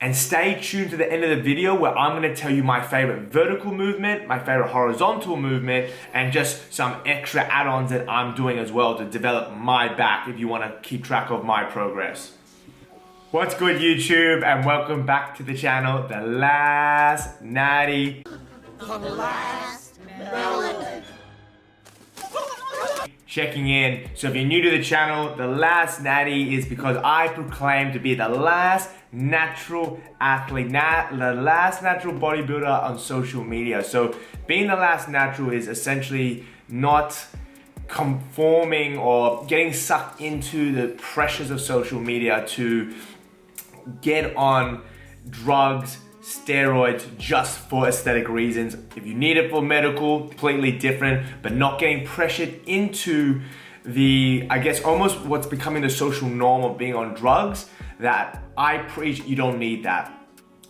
And stay tuned to the end of the video where I'm gonna tell you my favorite vertical movement, my favorite horizontal movement, and just some extra add-ons that I'm doing as well to develop my back if you wanna keep track of my progress. What's good, YouTube, and welcome back to the channel, The Last Natty. Checking in. So if you're new to the channel, The Last Natty is because I proclaim to be the last natural athlete, the last natural bodybuilder on social media. So being the last natural is essentially not conforming or getting sucked into the pressures of social media to get on drugs, steroids just for aesthetic reasons. If you need it for medical, completely different, but not getting pressured into the, I guess, almost what's becoming the social norm of being on drugs, that I preach you don't need that.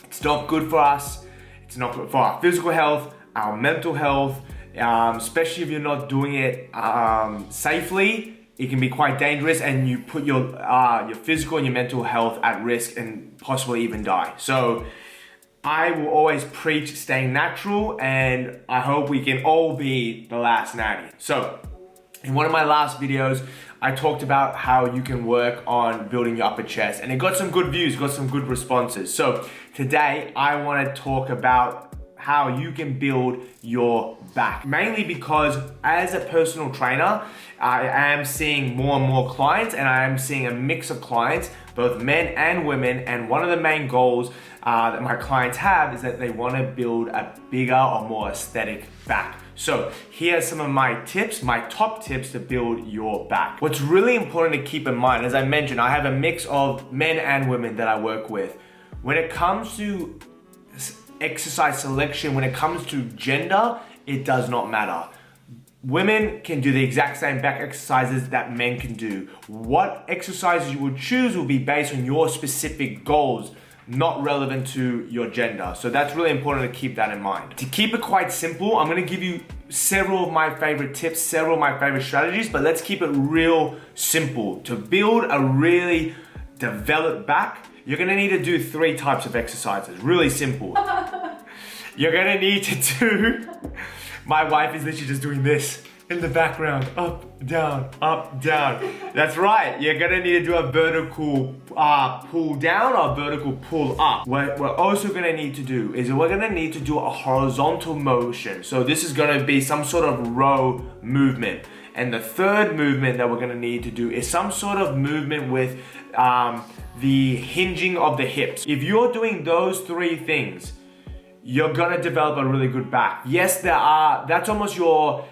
It's not good for us. It's not good for our physical health, our mental health, especially if you're not doing it safely. It can be quite dangerous, and you put your physical and your mental health at risk and possibly even die. So I will always preach staying natural, and I hope we can all be the last natty. So in one of my last videos, I talked about how you can work on building your upper chest, and it got some good views, got some good responses. So today I want to talk about how you can build your back. Mainly because as a personal trainer, I am seeing more and more clients, and I am seeing a mix of clients, both men and women. And one of the main goals that my clients have is that they want to build a bigger or more aesthetic back. So here are some of my tips, my top tips to build your back. What's really important to keep in mind, as I mentioned, I have a mix of men and women that I work with. When it comes to exercise selection, when it comes to gender, it does not matter. Women can do the exact same back exercises that men can do. What exercises you would choose will be based on your specific goals, not relevant to your gender. So that's really important to keep that in mind. To keep it quite simple, I'm gonna give you several of my favorite tips, several of my favorite strategies, but let's keep it real simple. To build a really developed back, you're gonna need to do 3 types of exercises, really simple. You're gonna need to do, my wife is literally just doing this in the background, up, down, up, down. That's right, you're gonna need to do a vertical pull down or vertical pull up. What we're also gonna need to do is we're gonna need to do a horizontal motion. So this is gonna be some sort of row movement. And the third movement that we're gonna need to do is some sort of movement with the hinging of the hips. If you're doing those 3 things, you're gonna develop a really good back. Yes, that's almost your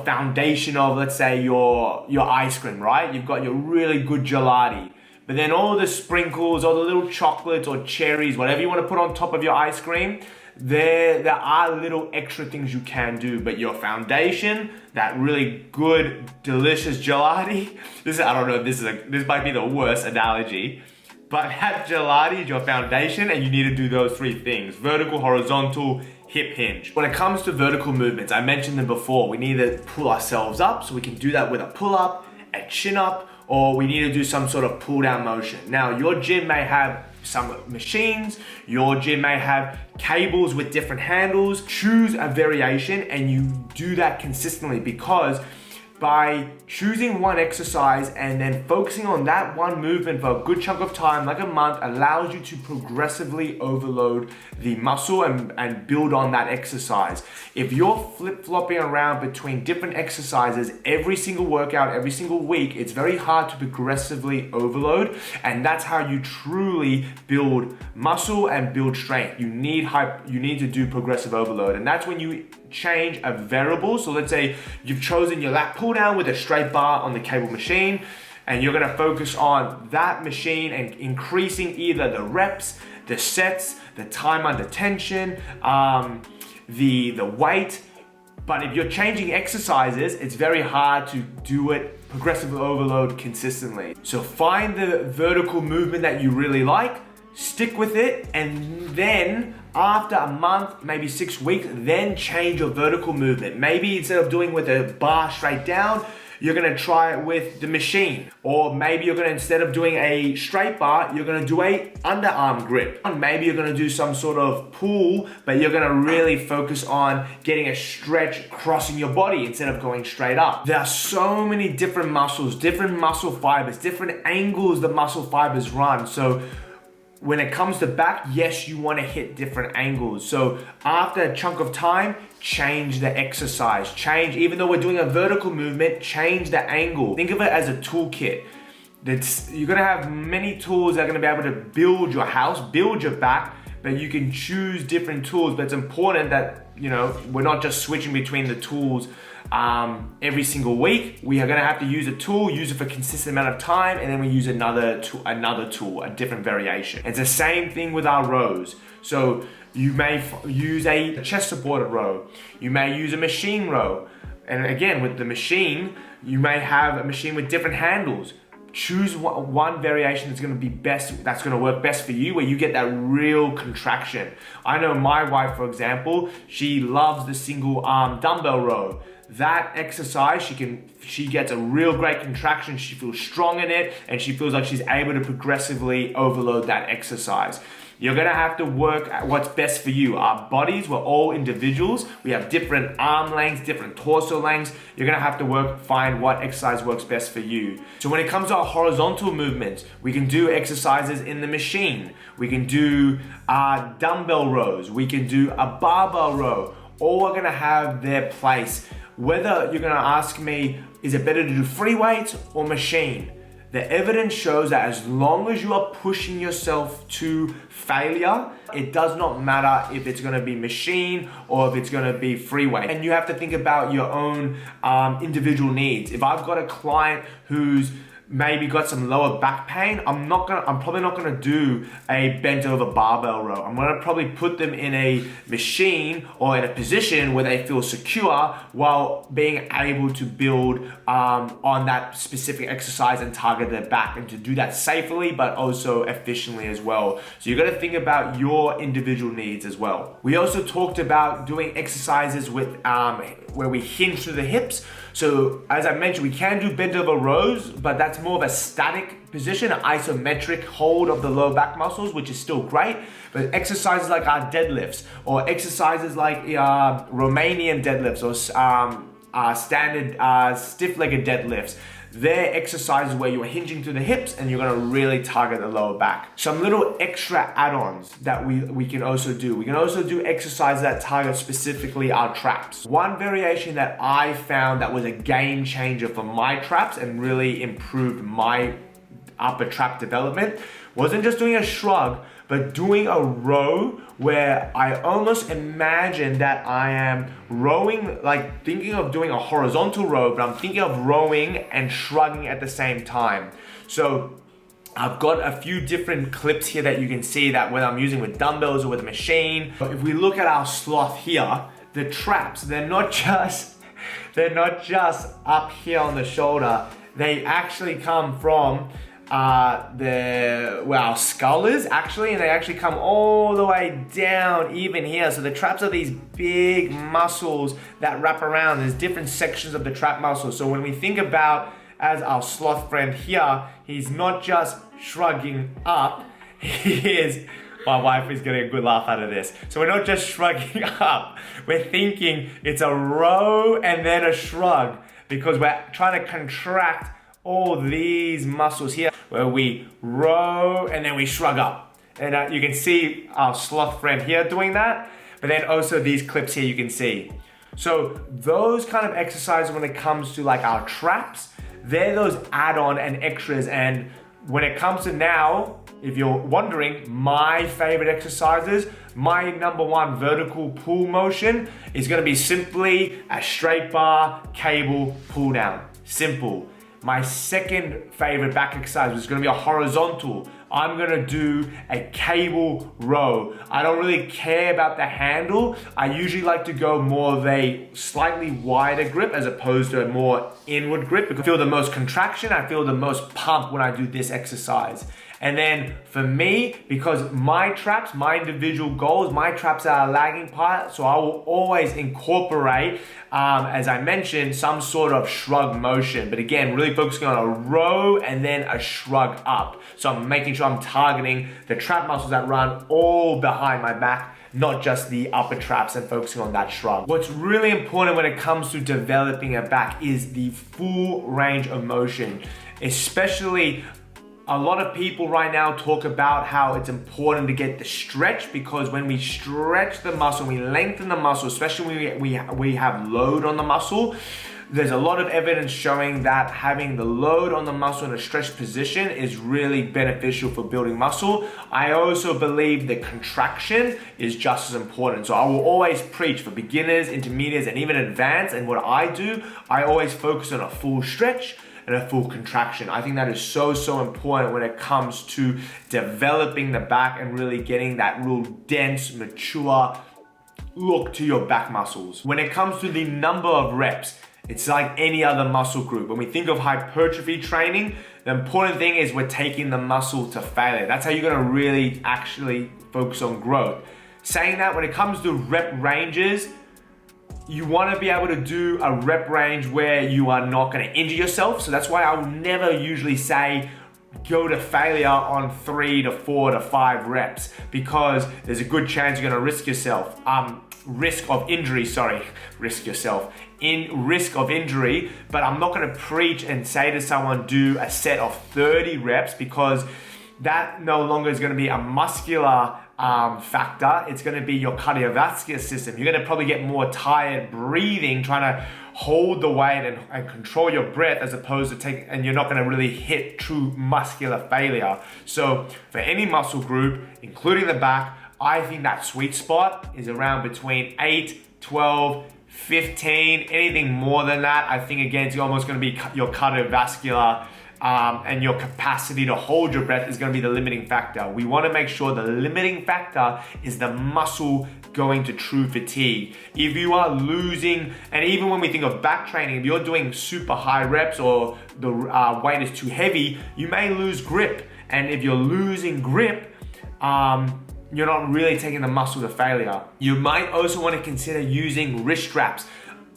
foundation of, let's say, your ice cream, right? You've got your really good gelati, but then all the sprinkles, all the little chocolates or cherries, whatever you want to put on top of your ice cream, there are little extra things you can do, but your foundation, that really good, delicious gelati, I don't know, this might be the worst analogy, but that gelati is your foundation, and you need to do those 3 things: vertical, horizontal, hip hinge. When it comes to vertical movements, I mentioned them before, we need to pull ourselves up, so we can do that with a pull up, a chin up, or we need to do some sort of pull down motion. Now, your gym may have some machines, your gym may have cables with different handles. Choose a variation, and you do that consistently, because by choosing one exercise and then focusing on that one movement for a good chunk of time, like a month, allows you to progressively overload the muscle and build on that exercise. If you're flip-flopping around between different exercises every single workout, every single week, it's very hard to progressively overload, and that's how you truly build muscle and build strength. You need to do progressive overload, and that's when you change a variable. So let's say you've chosen your lat pull down with a straight bar on the cable machine, and you're gonna focus on that machine and increasing either the reps, the sets, the time under tension, the weight. But if you're changing exercises, it's very hard to do it progressive overload consistently. So find the vertical movement that you really like, stick with it, and then after a month, maybe 6 weeks, then change your vertical movement. Maybe instead of doing with a bar straight down, you're gonna try it with the machine. Or maybe you're gonna, instead of doing a straight bar, you're gonna do a underarm grip. Maybe you're gonna do some sort of pull, but you're gonna really focus on getting a stretch crossing your body instead of going straight up. There are so many different muscles, different muscle fibers, different angles the muscle fibers run. So when it comes to back, yes, you want to hit different angles. So after a chunk of time, change the exercise. Change, even though we're doing a vertical movement, change the angle. Think of it as a toolkit. You're gonna have many tools that are gonna be able to build your house, build your back, but you can choose different tools. But it's important that, you know, we're not just switching between the tools every single week. We are gonna have to use a tool, use it for a consistent amount of time, and then we use another tool, a different variation. It's the same thing with our rows. So you may use a chest supported row. You may use a machine row. And again, with the machine, you may have a machine with different handles. Choose one variation that's gonna be best, that's gonna work best for you, where you get that real contraction. I know my wife, for example, she loves the single arm dumbbell row. That exercise, she gets a real great contraction, she feels strong in it, and she feels like she's able to progressively overload that exercise. You're gonna have to work at what's best for you. Our bodies, we're all individuals. We have different arm lengths, different torso lengths. You're gonna have to find what exercise works best for you. So when it comes to our horizontal movements, we can do exercises in the machine. We can do dumbbell rows. We can do a barbell row. All are gonna have their place. Whether you're gonna ask me, is it better to do free weights or machine? The evidence shows that as long as you are pushing yourself to failure, it does not matter if it's gonna be machine or if it's gonna be free weight. And you have to think about your own individual needs. If I've got a client who's maybe got some lower back pain, I'm probably not gonna do a bent over barbell row. I'm gonna probably put them in a machine or in a position where they feel secure while being able to build on that specific exercise and target their back, and to do that safely but also efficiently as well. So you gotta think about your individual needs as well. We also talked about doing exercises with where we hinge through the hips. So as I mentioned, we can do bent over rows, but that's more of a static position, an isometric hold of the lower back muscles, which is still great. But exercises like our deadlifts, or exercises like Romanian deadlifts, or standard stiff-legged deadlifts, they're exercises where you're hinging through the hips and you're gonna really target the lower back. Some little extra add-ons that we can also do. We can also do exercises that target specifically our traps. One variation that I found that was a game changer for my traps and really improved my upper trap development wasn't just doing a shrug, but doing a row where I almost imagine that I am rowing, like thinking of doing a horizontal row, but I'm thinking of rowing and shrugging at the same time. So I've got a few different clips here that you can see that whether I'm using with dumbbells or with a machine. But if we look at our sloth here, the traps, they're not just up here on the shoulder. They actually come from where our skull is actually, and they actually come all the way down even here. So the traps are these big muscles that wrap around. There's different sections of the trap muscle. So when we think about, as our sloth friend here, he's not just shrugging up, my wife is getting a good laugh out of this. So we're not just shrugging up, we're thinking it's a row and then a shrug, because we're trying to contract all these muscles here, where we row and then we shrug up. And you can see our sloth friend here doing that, but then also these clips here you can see. So those kind of exercises, when it comes to like our traps, they're those add-on and extras. And when it comes to now, if you're wondering, my favorite exercises, my number one vertical pull motion is gonna be simply a straight bar, cable, pull down. Simple. My second favorite back exercise is gonna be a horizontal. I'm gonna do a cable row. I don't really care about the handle. I usually like to go more of a slightly wider grip as opposed to a more inward grip, because I feel the most contraction, I feel the most pump when I do this exercise. And then for me, because my traps, my individual goals, my traps are a lagging part, so I will always incorporate, as I mentioned, some sort of shrug motion. But again, really focusing on a row and then a shrug up. So I'm making sure I'm targeting the trap muscles that run all behind my back, not just the upper traps, and focusing on that shrug. What's really important when it comes to developing a back is the full range of motion. Especially, a lot of people right now talk about how it's important to get the stretch, because when we stretch the muscle, we lengthen the muscle, especially when we have load on the muscle, there's a lot of evidence showing that having the load on the muscle in a stretched position is really beneficial for building muscle. I also believe the contraction is just as important. So I will always preach for beginners, intermediates, and even advanced. And what I do, I always focus on a full stretch and a full contraction. I think that is so important when it comes to developing the back and really getting that real dense, mature look to your back muscles. When it comes to the number of reps, it's like any other muscle group. When we think of hypertrophy training, the important thing is we're taking the muscle to failure. That's how you're gonna really actually focus on growth. Saying that, when it comes to rep ranges, you wanna be able to do a rep range where you are not gonna injure yourself. So that's why I will never usually say go to failure on 3 to 4 to 5 reps, because there's a good chance you're gonna risk yourself. Risk of injury, risk of injury, but I'm not gonna preach and say to someone do a set of 30 reps, because that no longer is gonna be a muscular factor. It's gonna be your cardiovascular system. You're gonna probably get more tired breathing, trying to hold the weight and control your breath, as opposed to and you're not gonna really hit true muscular failure. So for any muscle group, including the back, I think that sweet spot is around between 8, 12, 15, anything more than that. I think again, it's almost gonna be your cardiovascular and your capacity to hold your breath is gonna be the limiting factor. We wanna make sure the limiting factor is the muscle going to true fatigue. If you are losing, and even when we think of back training, if you're doing super high reps or the weight is too heavy, you may lose grip. And if you're losing grip, you're not really taking the muscle to failure. You might also want to consider using wrist straps.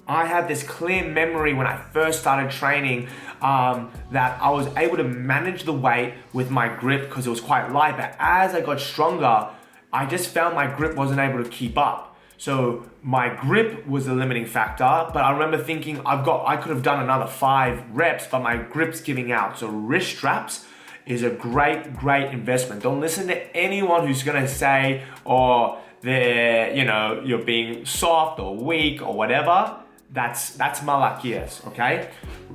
I have this clear memory when I first started training that I was able to manage the weight with my grip because it was quite light, but as I got stronger, I just found my grip wasn't able to keep up. So my grip was the limiting factor, but I remember thinking I could have done another 5 reps, but my grip's giving out. So wrist straps is a great investment. Don't listen to anyone who's gonna say, you're being soft or weak or whatever. That's malakias, okay?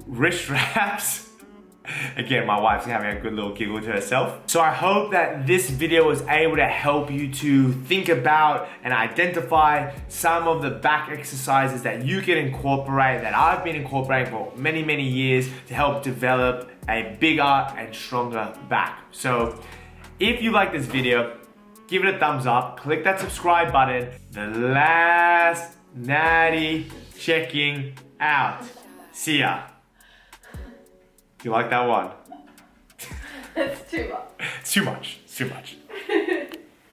Wrist straps. Again, my wife's having a good little giggle to herself. So I hope that this video was able to help you to think about and identify some of the back exercises that you can incorporate, that I've been incorporating for many years to help develop a bigger and stronger back. So if you like this video, give it a thumbs up, click that subscribe button. The last natty checking out. See ya. Do you like that one? It's too much. It's too much. It's too much.